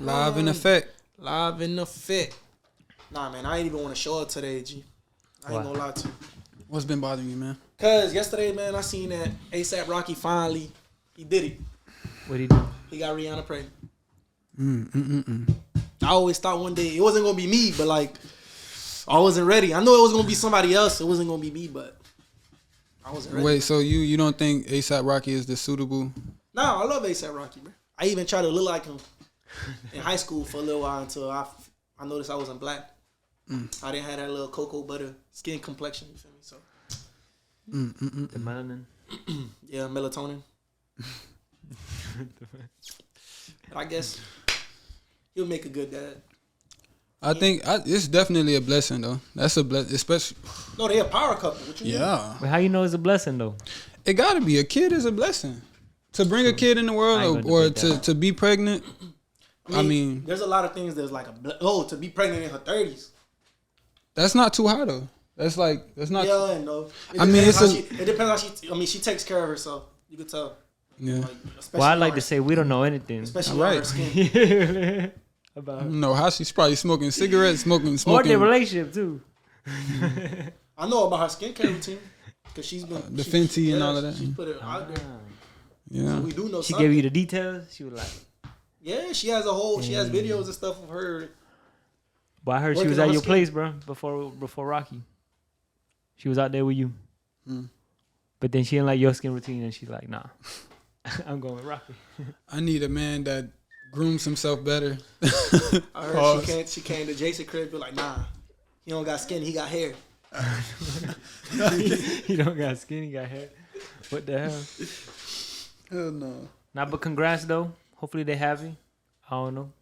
Live in effect. Live in effect. Nah, man, I ain't even want to show up today, G. I ain't gonna lie to you. What's been bothering you, man? Cause yesterday, man, I seen that ASAP Rocky finally, he did it. What'd he do? He got Rihanna pregnant. I always thought one day it wasn't gonna be me, but like, I wasn't ready. I know it was gonna be somebody else. It wasn't gonna be me, but I wasn't ready. Wait, so you don't think ASAP Rocky is the suitable? Nah, I love ASAP Rocky, bro. I even tried to look like him in high school for a little while until I noticed I wasn't black. I didn't have that little cocoa butter skin complexion. You feel me? So The melanin. yeah, melatonin. But I guess he'll make a good dad. I think it's definitely a blessing, though. That's a blessing, especially. No, they a power couple. What you mean? Yeah, But how you know it's a blessing though? it gotta be. A kid is a blessing. To bring a kid in the I world, ain't or gonna debate to be pregnant. I mean, there's a lot of things that's like to be pregnant in her 30s. that's not too high though. That's not. Yeah, I know. I mean, It depends how she. I mean, she takes care of herself. You can tell. Yeah. Like, Well, I like on to say we don't know anything especially Right. on her skin. about I don't know how she's probably smoking cigarettes, smoking. or their relationship too. I know about her skincare routine because she's been The Fenty and all of that. She put it out there. Yeah. So we do know. She something. gave you the details. She was like, Yeah, she has she has videos and stuff of her. "But I heard she Working was on at her your skin. place, bro. Before Rocky, she was out there with you. But then she didn't like your skin routine, and she's like, "Nah, I'm going with Rocky." I need a man that grooms himself better. I heard she came to Jason crib, be like, nah, he don't got skin, he got hair. He don't got skin, he got hair. What the hell? Hell no. Nah, but congrats though. Hopefully they happy. I don't know.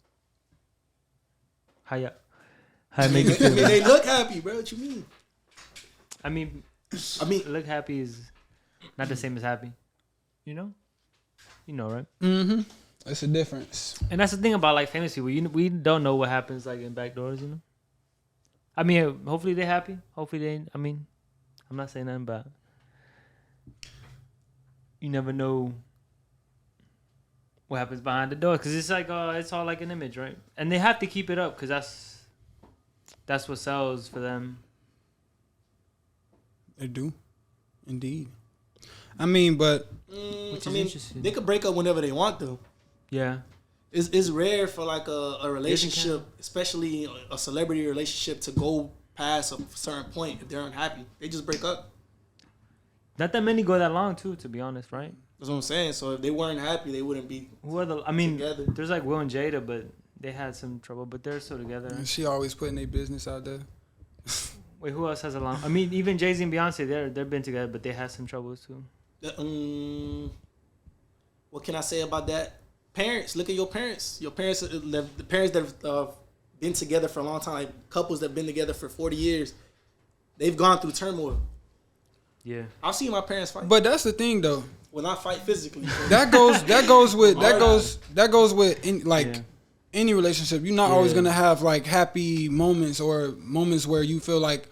How it make you I feel? mean, they look happy, bro. What you mean? I mean, look happy is not the same as happy. You know, right? Mm-hmm. That's a difference. And that's the thing about like famous people. We don't know what happens like in back doors. You know. I mean, hopefully they're happy. Hopefully they. I mean, I'm not saying nothing bad. You never know what happens behind the door because it's like it's all like an image, right? And they have to keep it up because that's what sells for them. They do. Indeed. I mean, but Which is I mean, interesting. they could break up whenever they want, though. Yeah. It's rare for like a relationship, especially a celebrity relationship, to go past a certain point if they're unhappy. They just break up. Not that many go that long too, to be honest, right? That's what I'm saying. So if they weren't happy, they wouldn't be. Together. There's like Will and Jada, but they had some trouble, but they're still together. she always putting their business out there. Wait, who else has a long? I mean, even Jay-Z and Beyonce, they've been together, but they had some troubles too. What can I say about that? Parents, look at your parents. Your parents, the parents that have been together for a long time, like couples that have been together for 40 years, they've gone through turmoil. Yeah. I've seen my parents fight. But that's the thing, though. Well, not fight physically. That goes with any relationship. You're not always gonna have like happy moments or moments where you feel like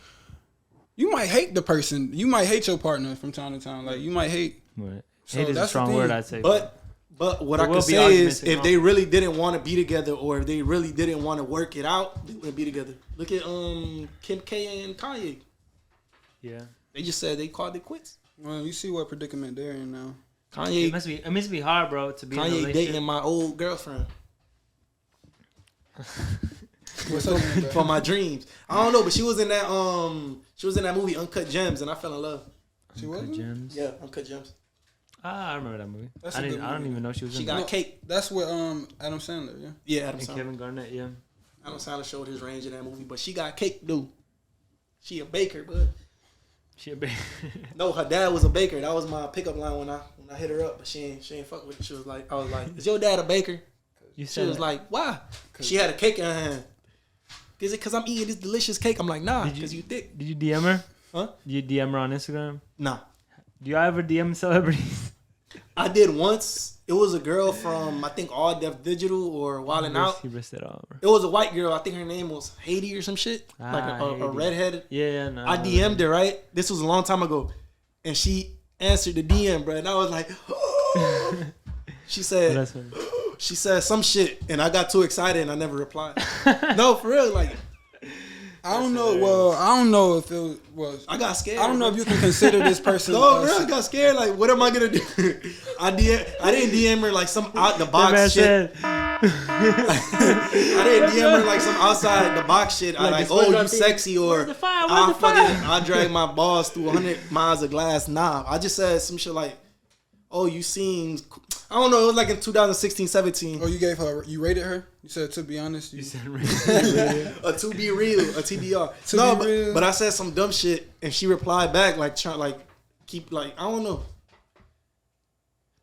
you might hate the person. You might hate your partner from time to time. Like you might hate. Right. So Hate is a that's the strong thing. word, I'd say. But what There I will can be say arguments is, if and they really didn't want to be together, or if they really didn't want to work it out, they wouldn't be together. Look at Kim K and Kanye. Yeah. They just said they called it quits. Well, you see what predicament they're in now. Kanye, It must be hard, bro, to be in a Kanye relationship. dating my old girlfriend What's up, man, for my dreams. I don't know, but she was in that movie Uncut Gems, and I fell in love. She was. Gems. Yeah, Uncut Gems. I remember that movie. That's I a good don't movie. even know she was She in got it. cake. That's with Adam Sandler. Yeah. Yeah, Adam And Sandler. Kevin Garnett, yeah. Adam Sandler showed his range in that movie, but she got cake, dude. She a baker, but She a big. no, her dad was a baker. That was my pickup line when I hit her up, but she ain't fuck with it. She was like, I was like, is your dad a baker? You She said was like, why? She had a cake in her hand. Is it because I'm eating this delicious cake? I'm like, nah, because you thick. Did you DM her? Huh? Did you DM her on Instagram? Nah. Do y'all ever DM celebrities? I did once. It was a girl from, I think, All Def Digital or Wildin' Out. He risked it all, bro. It was a white girl. I think her name was Haiti or some shit. Like a Haiti. redheaded. Yeah, no. I DM'd her, right? This was a long time ago. And she answered the DM, bro. And I was like, she said, That's funny. She said some shit, and I got too excited, and I never replied. No, for real, like. I don't know. Well, I don't know if it was. I got scared. I don't know if you can consider this person. No, bro, I got scared. Like, what am I gonna do? I didn't DM her like some out the box shit. I didn't DM her like some outside the box shit. I like, oh, you sexy, or I drag my balls through 100 miles of glass. Nah, I just said some shit like, oh, you seem. I don't know. It was like in 2016, 17. Oh, you rated her? You said to be honest. You said a to be real, a TBR. But I said some dumb shit, and she replied back like keep like I don't know.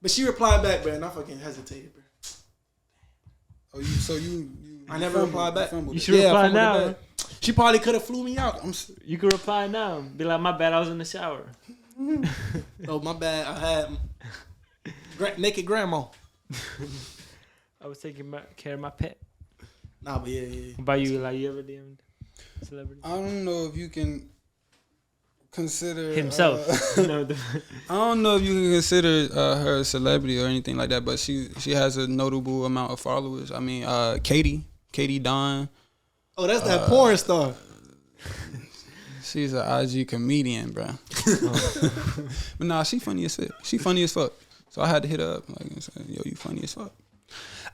But she replied back, bro, and I fucking hesitated, bro. Oh, you I never replied back. You should reply now. She probably could have flew me out. You could reply now. Be like, my bad, I was in the shower. Oh, my bad, I had naked grandma. I was taking care of my pet. Nah, but yeah. What about you? Like, you ever DM'd celebrity? I don't know if you can consider himself. I don't know if you can consider her a celebrity or anything like that, but she has a notable amount of followers. I mean, Katie Dawn. Oh, that's that porn star. She's an IG comedian, bro. But nah, she funny as fuck. She funny as fuck. So I had to hit her up, like, yo, you funny as fuck.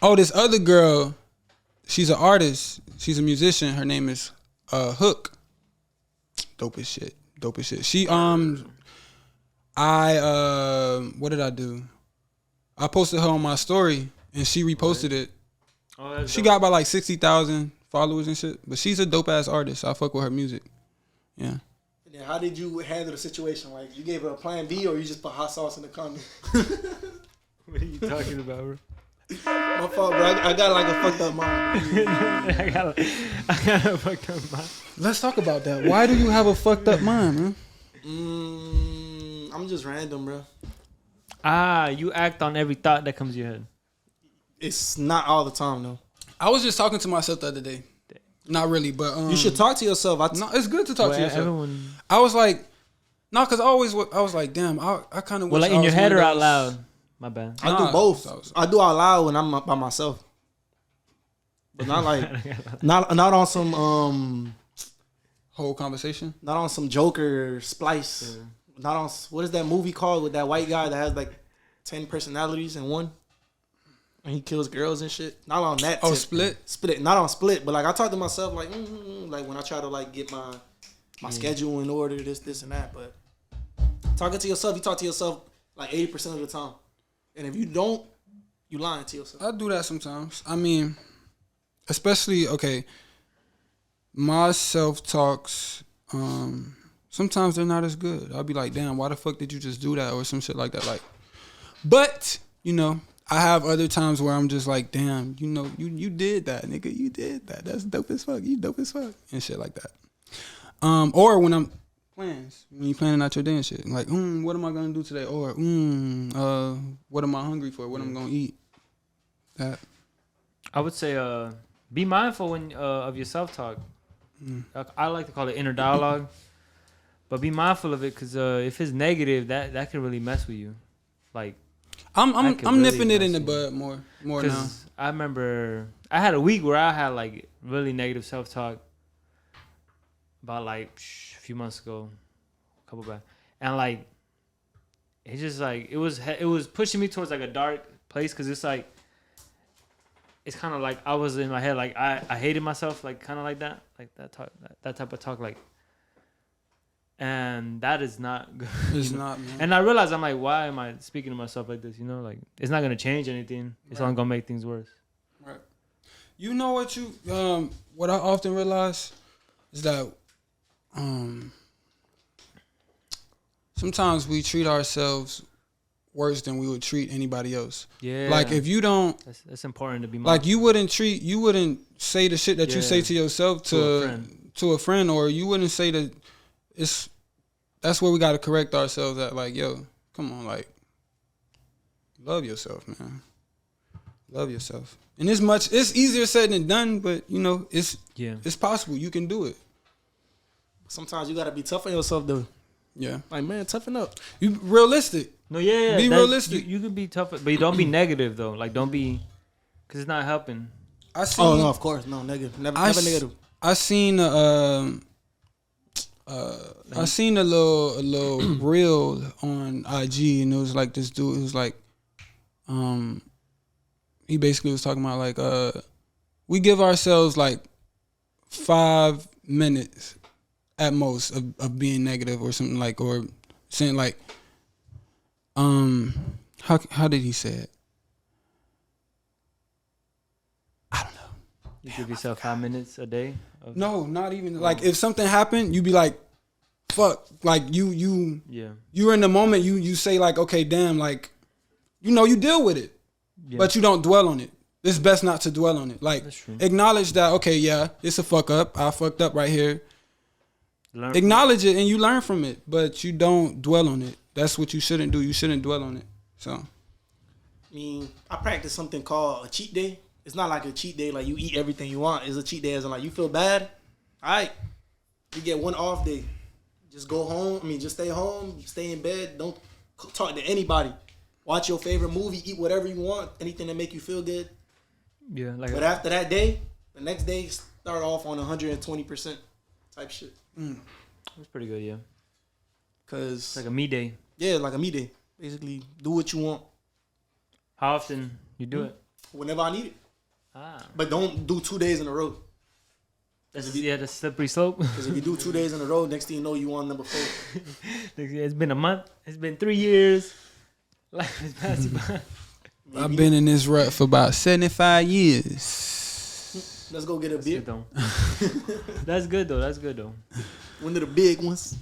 Oh, this other girl, she's an artist. She's a musician. Her name is Hook. Dope as shit. She what did I do? I posted her on my story and she reposted it. Oh, she got about like 60,000 followers and shit. But she's a dope ass artist. I fuck with her music. Yeah. Yeah, how did you handle the situation? Like, you gave her a plan B, or you just put hot sauce in the comment? What are you talking about, bro? My fault, bro. I got like a fucked up mind. I got a fucked up mind. Let's talk about that. Why do you have a fucked up mind, man? I'm just random, bro. You act on every thought that comes to your head. It's not all the time, though. I was just talking to myself the other day. Not really, but you should talk to yourself. No, it's good to talk to yourself. I was like, no, because I was like, damn, I kind of. Well, like in your head or out loud. My bad. I do both. I do out loud when I'm by myself, but not like not on some whole conversation. Not on some Joker splice. Yeah. Not on what is that movie called with that white guy that has like 10 personalities in one. And he kills girls and shit. Not on that. Oh, tip. Split. Not on Split, but like I talk to myself like, like when I try to like get my schedule in order, this and that. But talking to yourself, you talk to yourself like 80% of the time, and if you don't, you lying to yourself. I do that sometimes. I mean, especially my self talks. Sometimes they're not as good. I'll be like, damn, why the fuck did you just do that or some shit like that? Like, but you know. I have other times where I'm just like, damn, you know, you did that, nigga. You did that. That's dope as fuck. You dope as fuck. And shit like that. Or when I'm when you planning out your day and shit. Like, what am I gonna do today? Or what am I hungry for? What I'm gonna eat? That. I would say be mindful when of your self-talk. I like to call it inner dialogue. But be mindful of it, because if it's negative, that can really mess with you. Like, I'm really nipping it in the bud more now. I remember I had a week where I had like really negative self-talk about like a few months ago, a couple back, and like it's just like it was pushing me towards like a dark place, because it's like it's kind of like I was in my head like I hated myself, like kind of like that, like that talk, that type of talk, like. And that is not good. It's not, man. And I realized, I'm like, why am I speaking to myself like this? You know, like, it's not going to change anything. It's only going to make things worse. Right. You know what I often realize is that sometimes we treat ourselves worse than we would treat anybody else. Yeah. Like, if you don't... That's important to be mindful. Like, you wouldn't say the shit that you say to yourself to a friend, or you wouldn't say that... That's where we got to correct ourselves at. Like, yo, come on, like, love yourself, man. Love yourself. And it's easier said than done, but you know, it's possible. You can do it. Sometimes you got to be tough on yourself, though. Yeah. Like, man, toughen up. You realistic. No, yeah. Be realistic. You can be tough, but you don't be negative though. Like, don't be because it's not helping. Oh no, of course, no negative, never negative. I seen I seen a little reel on IG, and it was like this dude. It was like, he basically was talking about like, we give ourselves like 5 minutes at most of being negative or something like, or saying like, how did he say it? I don't know. You give yourself 5 minutes a day? No, not even. Like, if something happened, you be like, fuck. Like, you're in the moment, you say, like, okay, damn, like, you deal with it. Yeah. But you don't dwell on it. It's best not to dwell on it. Like, acknowledge that, okay, yeah, it's a fuck up. I fucked up right here. Acknowledge it, and you learn from it. But you don't dwell on it. That's what you shouldn't do. You shouldn't dwell on it. So, I mean, I practice something called a cheat day. It's not like a cheat day, like you eat everything you want. It's a cheat day as in like you feel bad. All right, you get one off day. Just go home. I mean, just stay home. Stay in bed. Don't talk to anybody. Watch your favorite movie. Eat whatever you want. Anything that make you feel good. Yeah. But after that day, the next day, start off on 120% type shit. That's pretty good, yeah. Cause it's like a me day. Yeah, like a me day. Basically, do what you want. How often you do it? Whenever I need it. But don't do 2 days in a row. That's the slippery slope. Because if you do 2 days in a row, next thing you know, you on number 4. It's been a month. It's been 3 years. Life is passing by. I've been in this rut for about 75 years. Let's go get a beer. That's good though. That's good though. One of the big ones.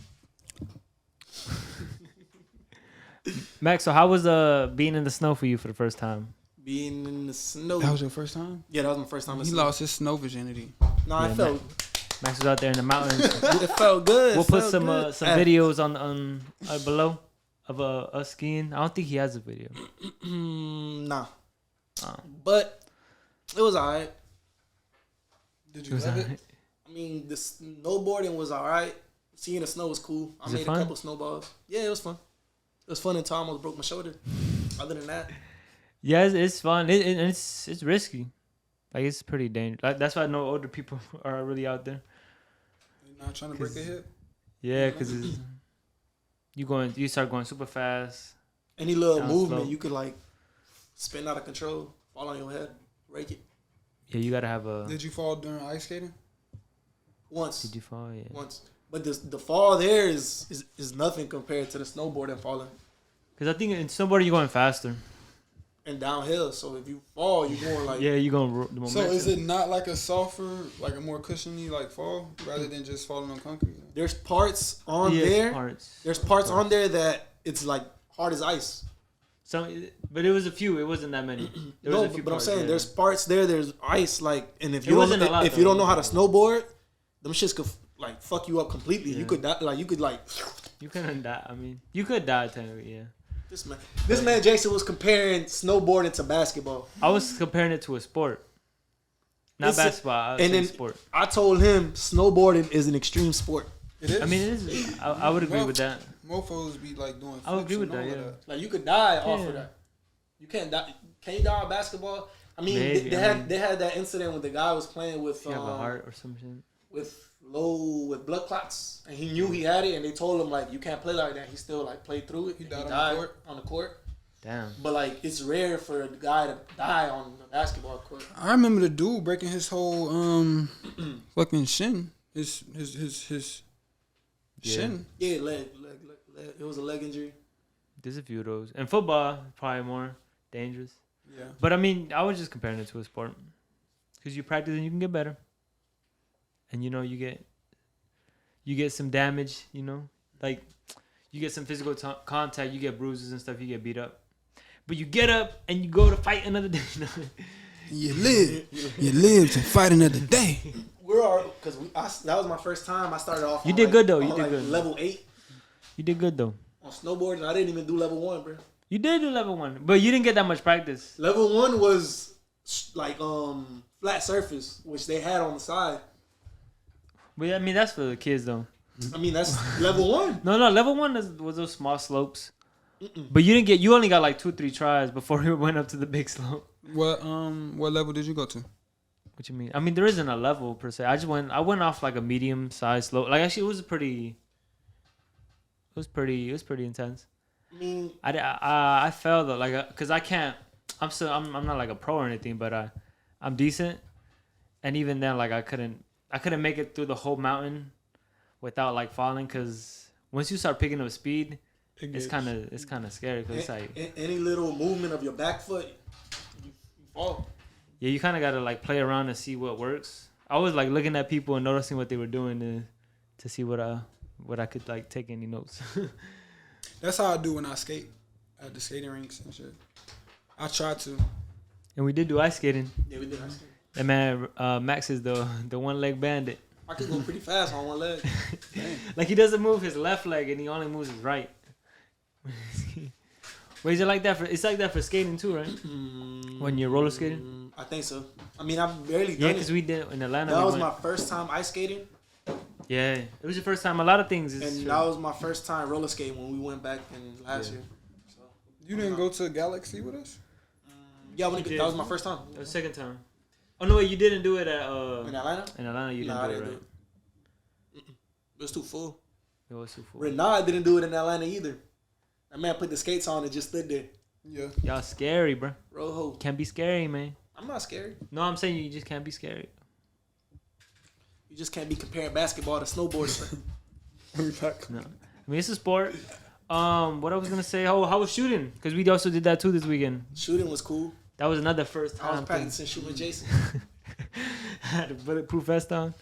Max, so how was being in the snow for you for the first time? Being in the snow. That was your first time? Yeah, that was my first time. He lost his snow virginity. No, I felt. Max was out there in the mountains. It felt good. We'll put some videos on below of us skiing. I don't think he has a video. Nah. But it was alright. Did you love it? I mean, the snowboarding was alright. Seeing the snow was cool. I made a couple snowballs. Yeah, it was fun. It was fun until I almost broke my shoulder. Other than that. Yeah, it's fun. It's risky. Like, it's pretty dangerous. Like, that's why no older people are really out there. You're not trying to break a hip? Yeah, because you start going super fast. Any little movement, you could, like, spin out of control, fall on your head, break it. Yeah, you got to have a... Did you fall during ice skating? Once. Did you fall? Yeah. Once. But the fall there is nothing compared to the snowboarding falling. Because I think in snowboarding, you're going faster. And downhill, so if you fall, you're going like... Yeah, you're going... So is it not like a softer, like a more cushiony like fall, rather than just falling on concrete? There's parts on there. There's parts on there that it's like hard as ice. But it was a few. It wasn't that many. No, but I'm saying there's parts there. There's ice, like, and if you don't know how to snowboard, them shits could like fuck you up completely. Yeah. You could die, like you couldn't die. I mean, you could die technically. Yeah. This man Jason was comparing snowboarding to basketball. I was comparing it to a sport, not basketball. Sport. I told him snowboarding is an extreme sport. It is. I mean, it is. I would agree with that. Mofos be like doing. I would agree with that. Yeah. Like you could die off of that. You can't die. Can you die on basketball? I mean, maybe, they had that incident when the guy was playing with. You have a heart or something. With blood clots, and he knew he had it, and they told him like you can't play like that. He still like played through it. He died on the court. Damn. But like it's rare for a guy to die on the basketball court. I remember the dude breaking his whole fucking shin. His shin. Yeah, leg. It was a leg injury. There's a few of those. And football probably more dangerous. Yeah. But I mean, I was just comparing it to a sport because you practice and you can get better. And you get some damage, like you get some physical contact, you get bruises and stuff, you get beat up. But you get up and you go to fight another day. You live to fight another day. That was my first time. I started off. You did good though. You did good. Level 8. You did good though. On snowboarding, I didn't even do level 1, bro. You did do level 1, but you didn't get that much practice. Level 1 was like flat surface, which they had on the side. But I mean, that's for the kids though. I mean, that's level 1. No, level 1 was those small slopes. But you only got like 2-3 tries before we went up to the big slope. What level did you go to? What you mean? I mean, there isn't a level per se. I went off like a medium sized slope. Like actually, it was pretty intense. I mean, I fell though, like, cause I can't. I'm not like a pro or anything, but I'm decent. And even then, like I couldn't make it through the whole mountain without like falling. Cause once you start picking up speed, it's kind of scary. Cause it's like any little movement of your back foot, you fall. Yeah, you kind of gotta like play around and see what works. I was like looking at people and noticing what they were doing to see what I could like take any notes. That's how I do when I skate at the skating rinks and shit. I try to. And we did do ice skating. Yeah, we did ice skating. And man, Max is the one leg bandit. I can go pretty fast on one leg. Like he doesn't move his left leg and he only moves his right. Wait, is it like that it's like that for skating too, right? When you're roller skating? I think so. I mean, I've barely done Yeah, it. because we did in Atlanta. That was my first time ice skating. Yeah, it was your first time. A lot of things. And that was my first time roller skating when we went back in last year. So, you didn't go to Galaxy with us? Yeah, that was my first time. That was the second time. Oh no, wait, you didn't do it at in Atlanta. In Atlanta, you didn't do it, right? It was too full. It was too full. Renard didn't do it in Atlanta either. That man put the skates on and just stood there. Yeah. Y'all scary, bro. Rojo. Can't be scary, man. I'm not scary. No, I'm saying you just can't be scary. You just can't be comparing basketball to snowboarding. No. I mean, it's a sport. What I was gonna say? How was shooting? Because we also did that too this weekend. Shooting was cool. That was another first time. I was practicing shooting Jason. Had a bulletproof vest on.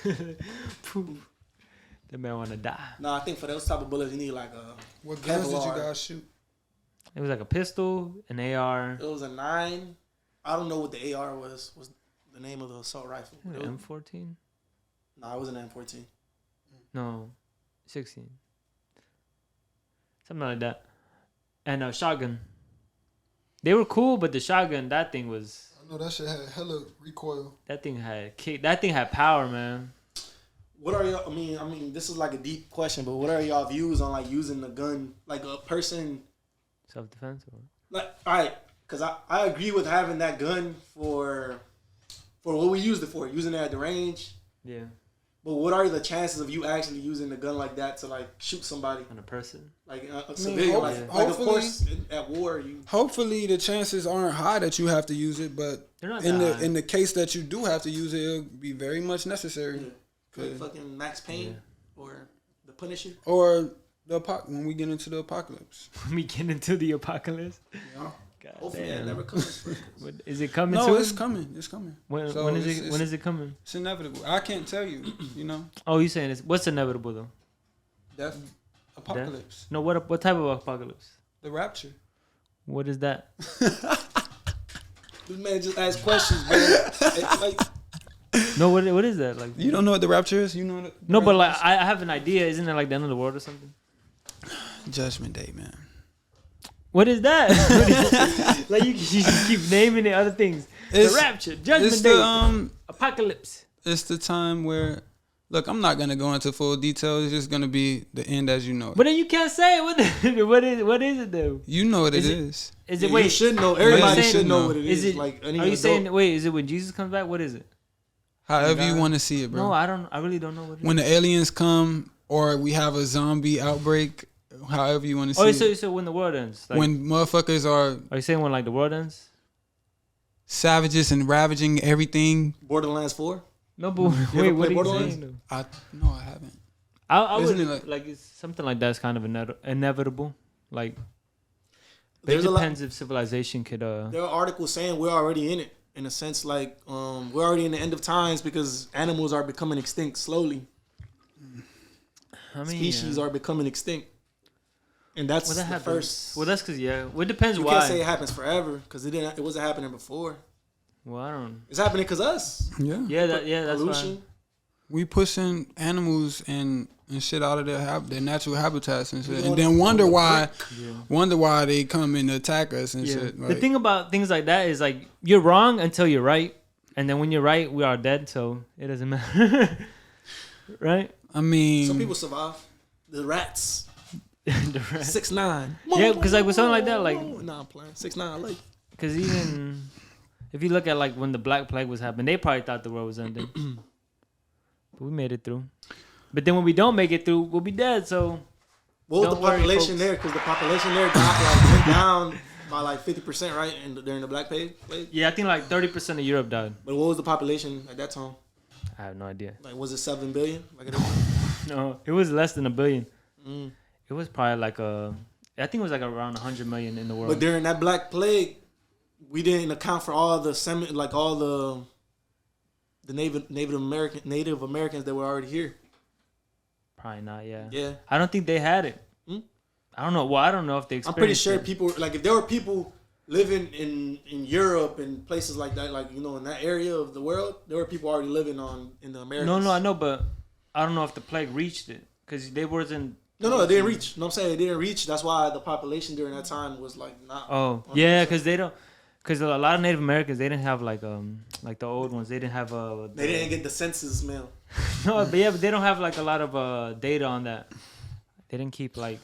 The man wanna die. No, I think for those type of bullets you need like a. What guns did you guys shoot? It was like a pistol, an AR. It was a 9. I don't know what the AR was. Was the name of the assault rifle? M14? No, it wasn't M14. No, 16. Something like that. And a shotgun. They were cool, but the shotgun, that thing was. I know that shit had hella recoil. That thing had kick. That thing had power, man. What are y'all? I mean, this is like a deep question, but what are y'all views on like using the gun, like a person? Self-defense, or Like, all right, because I agree with having that gun for what we used it for, using it at the range. Yeah. But what are the chances of you actually using the gun like that to like shoot somebody? On a person? Like a civilian. Like of course, at war, you. Hopefully, the chances aren't high that you have to use it, but They're not in the case that you do have to use it, it'll be very much necessary. Yeah. Like fucking Max Payne or the Punisher. Or when we get into the apocalypse. When we get into the apocalypse? Yeah. God Hopefully damn. that never comes. Is it coming No, soon? it's coming. It's coming. When is it coming? It's inevitable. I can't tell you, you know. Oh, you saying it's what's inevitable though? Death. Apocalypse. No, what type of apocalypse? The rapture. What is that? This man just asked questions, man. Like, No, what is that? Like You don't know what the rapture is? You know what no, but like I have an idea. Isn't it like the end of the world or something? Judgment Day, man. What is that? Like you just keep naming it other things. The rapture, judgment day, apocalypse. It's the time where, look, I'm not gonna go into full detail. It's just gonna be the end as you know it. But then you can't say it. What is it though? You know what it is. Is it you wait? should know. Everybody saying- should know what it is. Is it? Like, Are you saying wait? Is it when Jesus comes back? What is it? However you want to see it, bro. No, I don't. I really don't know what it is. When the aliens come, or we have a zombie outbreak, however you want to see it. So when the world ends, like, When motherfuckers are you saying when like the world ends? savages and ravaging everything. Borderlands 4? No, but wait, ever what are play you Borderlands? saying? No, I haven't. I Isn't would it like it's something like that's kind of inevitable. Like There's it a lot. depends if civilization could. There are articles saying we're already in it. In a sense, like we're already in the end of times because animals are becoming extinct slowly. I mean, Species are becoming extinct, and that's Well, that the happens. first. Well, that's because well, it depends You why. can't say it happens forever because it wasn't happening before. Well, I don't. It's happening because us. Yeah. That's Pollution. why. We pushing animals and shit out of their natural habitats and shit, We and going then wonder why Yeah. they come and attack us and Yeah. shit. The Like, thing about things like that is like you're wrong until you're right, and then when you're right, we are dead. So it doesn't matter, right? I mean, Some people survive. The rats. 6'9". Yeah, because like with something like that, like I'm playing 6'9", like. Because even if you look at like when the Black Plague was happening, they probably thought the world was ending, but we made it through. But then when we don't make it through, we'll be dead. So what was the population there? Because the population there went down by like 50%, right? During the Black Plague. Yeah, I think like 30% of Europe died. But what was the population at that time? I have no idea. Like, was it 7 billion? Like No, it was less than 1 billion. It was probably like I think it was like around 100 million in the world. But during that Black Plague, we didn't account for all the Native Americans that were already here. Probably not. Yeah. Yeah. I don't think they had it. I don't know. Well, I don't know if they. I'm pretty sure people like if there were people living in Europe and places like that, like in that area of the world, there were people already living in the Americas. No, I know, but I don't know if the plague reached it because they wasn't. No, it didn't reach. No, I'm saying it didn't reach. That's why the population during that time was like not. Oh, 100%. Yeah, because they don't. Because a lot of Native Americans, they didn't have like the old ones. They didn't have They didn't get the census mail. No, but they don't have like a lot of data on that. They didn't keep like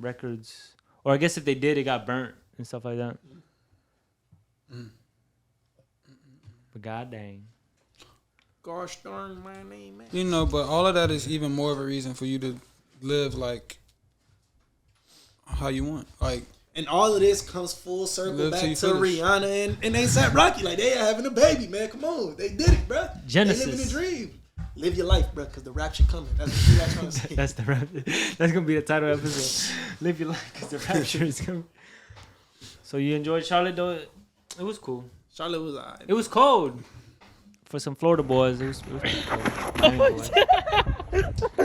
records, or I guess if they did, it got burnt and stuff like that. But god dang. Gosh darn my name, man. But all of that is even more of a reason for you to live like how you want, like. And all of this comes full circle back to Rihanna and A$AP Rocky. Like, they are having a baby, man. Come on. They did it, bro. Genesis. They living a dream. Live your life, bro, because the rapture coming. That's what you're trying to say. That's the rap. That's going to be the title of the episode. Live your life because the rapture is coming. So you enjoyed Charlotte, though? It was cool. Charlotte was all right. It was cold. For some Florida boys, it was pretty cold.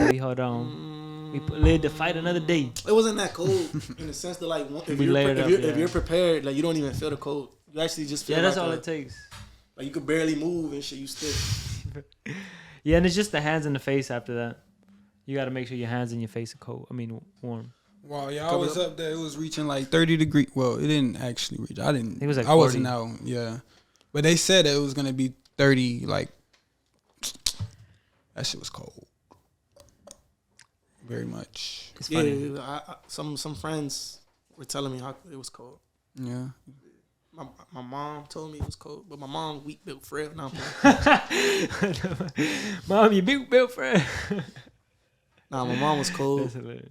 We hold on. We lived to fight another day. It wasn't that cold in the sense that like if you're prepared, like you don't even feel the cold. You actually just feel. Yeah, that's all it takes. Like you could barely move and shit. You still. Yeah, and it's just the hands and the face after that. You got to make sure your hands and your face are cold. I mean, warm. Wow, yeah, I was up there. It was reaching like 30 degrees. Well, it didn't actually reach. I didn't. It was like 40. I wasn't out. Yeah, but they said it was gonna be 30. Like that shit was cold. Very much. It's funny. Yeah, some friends were telling me how it was cold. Yeah. My mom told me it was cold, but my mom weak built frail. No, Mom, you big built frail. Nah, my mom was cold. That's hilarious.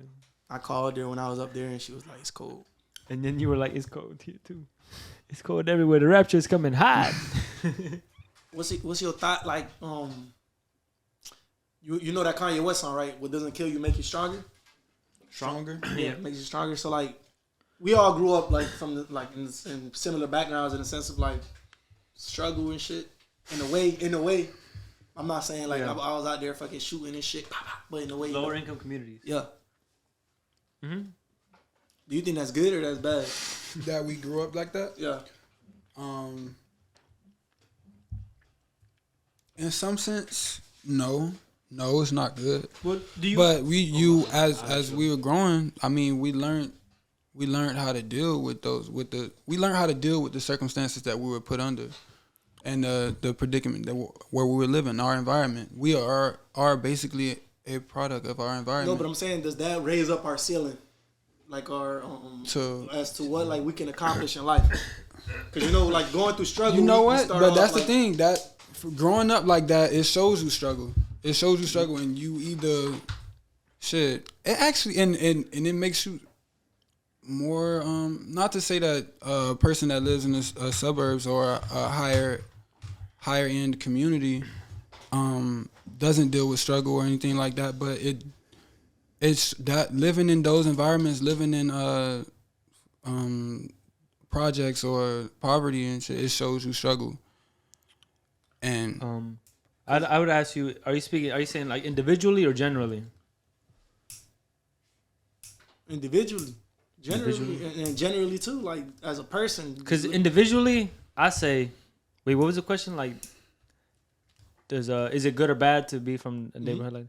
I called her when I was up there, and she was like, "It's cold." And then you were like, "It's cold here too. It's cold everywhere. The rapture is coming hot." What's your thought like? You know that Kanye West song, right? What doesn't kill you make you stronger. Stronger. Yeah, makes you stronger. So like, we all grew up like from in similar backgrounds in the sense of like struggle and shit. In a way, I'm not saying like I was out there fucking shooting and shit, but in a way, lower income communities. Yeah. Mm-hmm. Do you think that's good or that's bad? That we grew up like that? Yeah. In some sense, no, it's not good. What do you? But as we were growing, I mean, we learned how to deal with we learned how to deal with the circumstances that we were put under, and the predicament where we were living, our environment. We are basically a product of our environment. No, but I'm saying, does that raise up our ceiling, like our as to what like we can accomplish in life? Because like going through struggle. You know what? But that's the thing that growing up like that, it shows you struggle. It shows you struggle, and you either shit. It actually and it makes you more. Not to say that a person that lives in the suburbs or a higher end community doesn't deal with struggle or anything like that, but it's that living in those environments, living in projects or poverty and shit, it shows you struggle. And I would ask you, are you saying like individually or generally? Individually. And generally too, like as a person. Because individually, I say, wait, what was the question? Like, is it good or bad to be from a neighborhood like?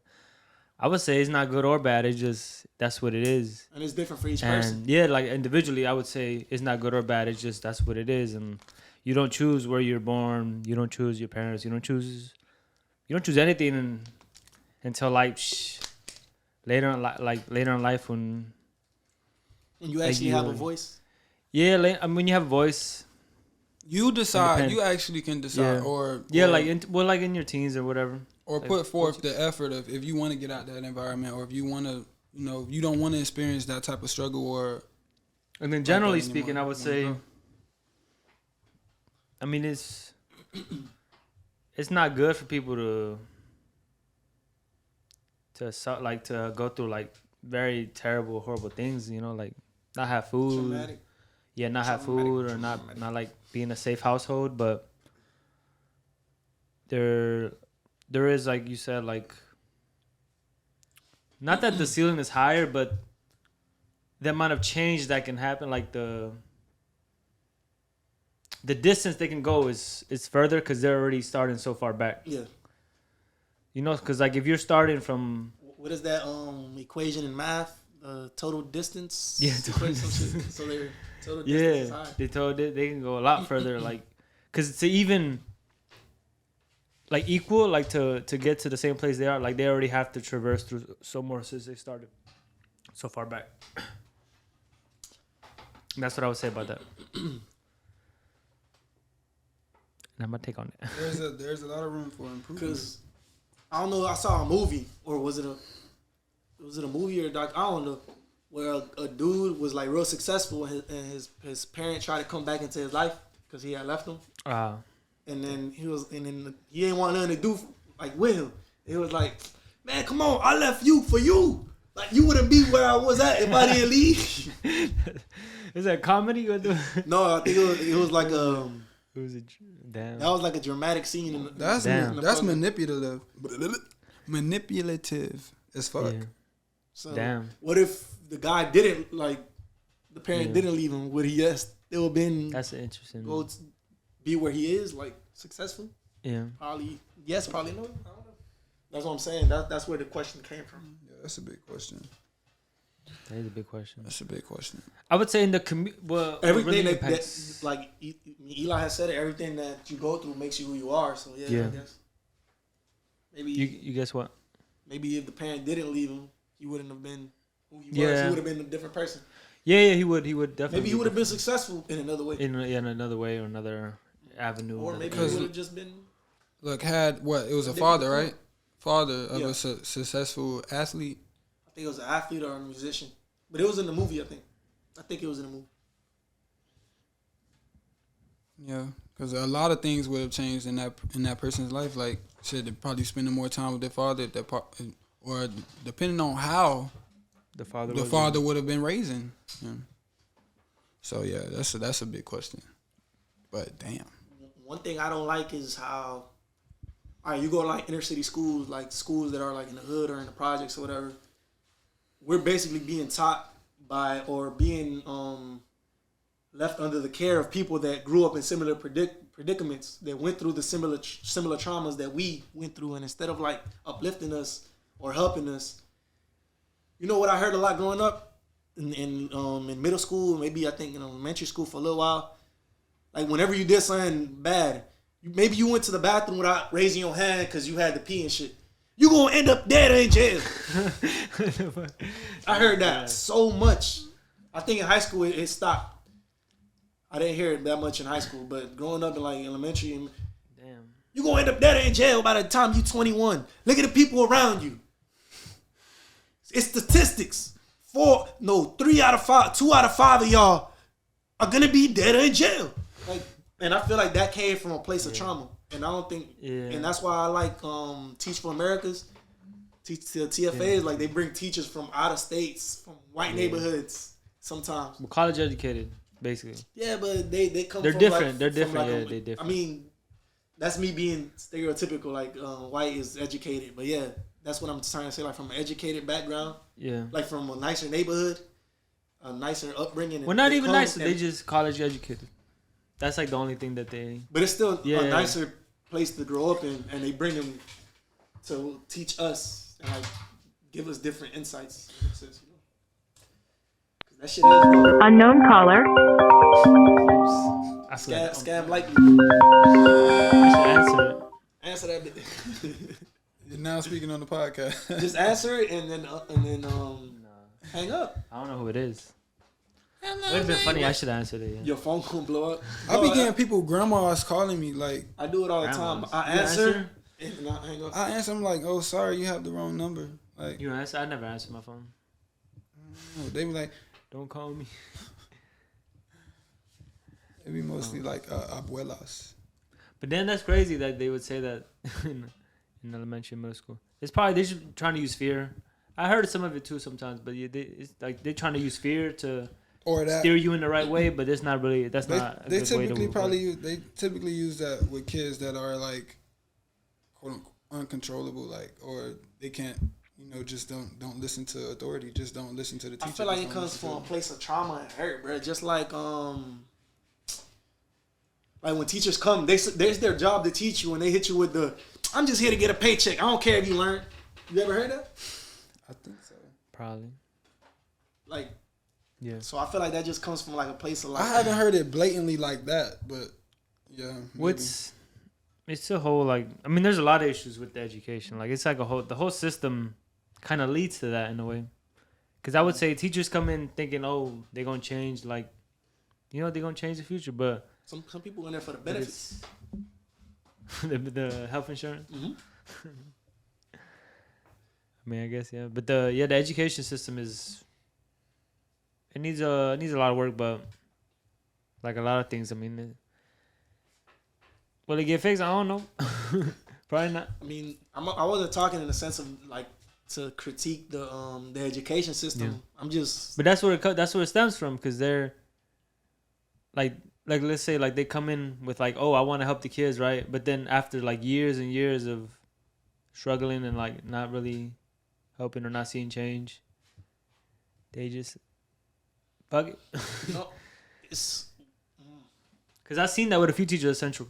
I would say it's not good or bad. It's just that's what it is. And it's different for each person. Yeah, like individually, I would say it's not good or bad. It's just that's what it is, and you don't choose where you're born. You don't choose your parents. You don't choose anything until like later in life when When you actually have a voice. Yeah, like, I mean, when you have a voice, you decide. You actually can decide, or like in your teens or whatever, or like, put forth the effort of if you want to get out that environment, or if you want to, you don't want to experience that type of struggle, or. And then generally speaking, I would say, I mean, it's not good for people to go through like very terrible, horrible things, like not have food. Traumatic. Yeah, not have food or not like be in a safe household, but there is, like you said, like not that the ceiling is higher, but the amount of change that can happen, like the distance they can go is further because they're already starting so far back. Yeah. Because like if you're starting from what is that equation in math? Total distance. Yeah. So they're total distance is high. They can go a lot further, like because to even like equal, like to get to the same place they are, like they already have to traverse through so more since they started so far back. And that's what I would say about that. And I'm gonna take on it. There's a lot of room for improvement. Because I don't know, I saw a movie, or was it a movie or a doc? I don't know, where a dude was like real successful and his parent tried to come back into his life because he had left him. And then he didn't want nothing to do like with him. It was like, man, come on, I left you for you. Like you wouldn't be where I was at if I didn't leave. Is that comedy? No, I think it was like It was damn. That was like a dramatic scene. That's manipulative. Manipulative as fuck. Yeah. So damn. What if the guy didn't the parent didn't leave him? Would he still been? That's interesting. Go to be where he is, like successful. Yeah. Probably yes, probably no. I don't know. That's what I'm saying. That's where the question came from. Yeah, that's a big question. That is a big question. That's a big question. I would say in the everything that like Eli has said it, everything that you go through makes you who you are. So yeah. I guess. Maybe you guess what? Maybe if the parent didn't leave him, he wouldn't have been who he was. He would have been a different person. Yeah, he would definitely. Maybe he would have been successful in another way. In another way or another avenue. Or maybe he would have just been. Look, it was a father, right? Father of a successful athlete. I think it was an athlete or a musician, but it was in the movie. I think it was in the movie. Yeah, because a lot of things would have changed in that person's life. Like, they're probably spending more time with their father, or depending on how the father would have been raising him. So yeah, that's a big question. But damn. One thing I don't like is how, all right, you go to like inner city schools, like schools that are like in the hood or in the projects or whatever. We're basically being taught by or being left under the care of people that grew up in similar predicaments, that went through the similar traumas that we went through, and instead of like uplifting us or helping us, you know what I heard a lot growing up in middle school, maybe I think in elementary school for a little while, like whenever you did something bad, maybe you went to the bathroom without raising your hand because you had to pee and shit. You gonna end up dead or in jail. I heard that so much. I think in high school it stopped. I didn't hear it that much in high school, but growing up in like elementary, you gonna end up dead or in jail by the time you 21. Look at the people around you. It's statistics. 2 out of 5 of y'all are gonna be dead or in jail. And I feel like that came from a place of trauma. And I don't think, and that's why I like Teach for America's, the TFAs. Like they bring teachers from out of states, from white neighborhoods sometimes. Well, college educated, basically. Yeah, but they come. They're from different. Like, they're different. Like They're different. I mean, that's me being stereotypical. Like white is educated, but yeah, that's what I'm trying to say. Like from an educated background. Yeah. Like from a nicer neighborhood, a nicer upbringing. Well, not even nicer. They just college educated. That's like the only thing that they. But it's still a nicer place to grow up in, and they bring them to teach us and like give us different insights. That shit is unknown caller. Scam like I should answer it. Answer that bit. You're now speaking on the podcast. Just answer it and then hang up. I don't know who it is. It would have been funny. I should have answered it. Yeah. Your phone gonna blow up. I be getting people, grandmas calling me like. I do it all the time. I answer. And I hang up. I answer them like, "Oh, sorry, you have the wrong number." Like you answer. I never answer my phone. They be like, "Don't call me." It be mostly like abuelas. But then that's crazy that they would say that in elementary, middle school. It's probably they're just trying to use fear. I heard some of it too sometimes, but it's like they're trying to use fear to steer you in the right way. But it's not really. That's not. They typically use that with kids that are like quote unquote uncontrollable, like, or they can't. Just don't listen to authority. Just don't listen to the teacher. I feel like it comes from a place of trauma and hurt, bro. Just like when teachers come, there's their job to teach you, and they hit you with the, "I'm just here to get a paycheck. I don't care if you learn." You ever heard that? I think so. Probably. Like, yeah. So I feel like that just comes from like a place of like. I haven't heard it blatantly like that, but yeah. It's a whole like. I mean, there's a lot of issues with the education. Like, it's like the whole system kind of leads to that in a way. Because I would say teachers come in thinking, oh, they're gonna change. Like, they're gonna change the future, but. Some people in there for the benefits. the health insurance. Mm-hmm. I mean, I guess yeah, but the education system it needs a lot of work, but like a lot of things. I mean, will it get fixed? I don't know. Probably not. I mean, I wasn't talking in the sense of like to critique the education system. Yeah. I'm just. But that's where it stems from, because they're like let's say like they come in with like, oh, I want to help the kids, right? But then after like years and years of struggling and like not really helping or not seeing change, they just fuck it. No, it's because I've seen that with a few teachers at Central.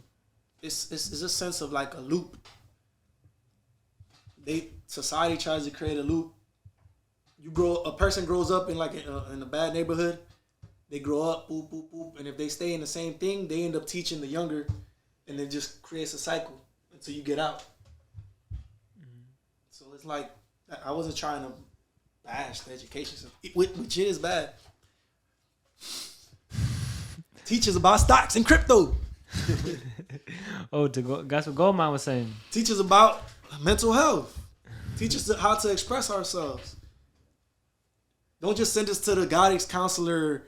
It's a sense of like a loop. Society tries to create a loop. A person grows up in like in a bad neighborhood. They grow up, boop, boop, boop, and if they stay in the same thing, they end up teaching the younger, and it just creates a cycle until you get out. Mm-hmm. So it's like, I wasn't trying to bash the education system, which is bad. Teachers about stocks and crypto. That's what Goldmine was saying. Teachers about mental health. Teach us how to express ourselves. Don't just send us to the guidance counselor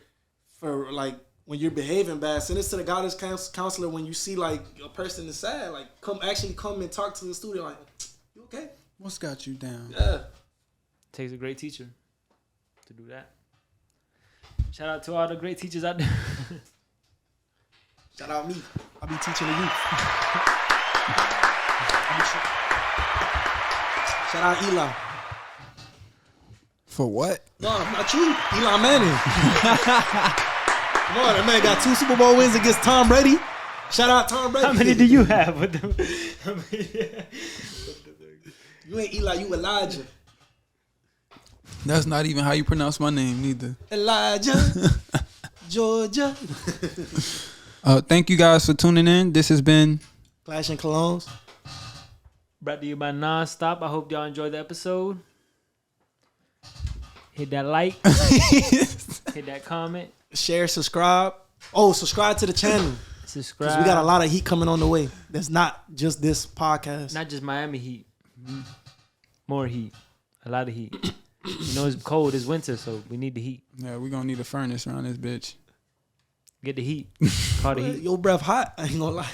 for like when you're behaving bad. Send us to the guidance counselor when you see like a person is sad. Like come and talk to the student. Like, you okay? What's got you down? Yeah. Takes a great teacher to do that. Shout out to all the great teachers out there. Shout out me. I be teaching the youth. Shout out Eli. For what? No, not you. Eli Manning. Come on, that man got 2 Super Bowl wins against Tom Brady. Shout out Tom Brady. How many do you have with them? You ain't Eli, you Elijah. That's not even how you pronounce my name, neither. Elijah, Georgia. Thank you guys for tuning in. This has been Clash and Colognes. Brought to you by Nonstop. I hope y'all enjoyed the episode. Hit that like. Hit that comment. Share, subscribe. Oh, subscribe to the channel. Subscribe. Because we got a lot of heat coming on the way. That's not just this podcast. Not just Miami heat. More heat. A lot of heat. It's cold. It's winter, so we need the heat. Yeah, we're going to need a furnace around this bitch. Get the heat. Call the heat. Your breath hot. I ain't gonna lie.